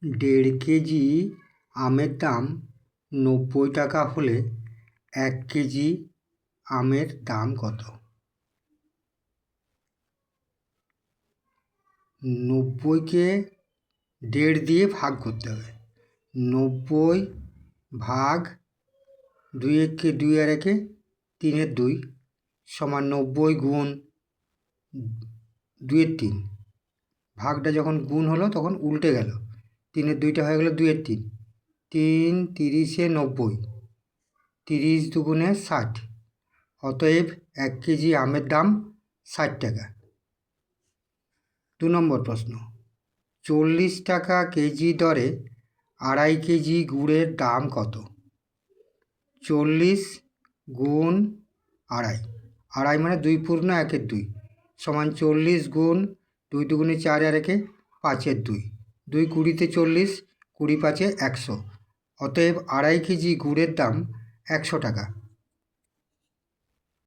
1.5 KG আমের দাম 90 টাকা হলে 1 কেজি আমের দাম কত? 90কে 1.5 দিয়ে ভাগ করতে হবে। 90 ভাগ 2 আর 1 3 2 সমান 90 গুণ 2 3। ভাগটা যখন গুণ হলো তখন উল্টে গেল, 3 2টা হয়ে গেল 2 3। 3 30 90, 30 দুগুণে 60। অতএব 1 কেজি আমের দাম 60 টাকা। 2 নম্বর প্রশ্ন, 40 টাকা কেজি দরে 2.5 কেজি গুড়ের দাম কত? 40 গুণ 2.5, 2.5 মানে 2 পূর্ণ 1 2 সমান 40 গুণ 2 দুগুণে 4 আর 1 5 2, 2 20তে 40, 20 5 100। অতএব 2.5 কেজি গুড়ের দাম 100 টাকা।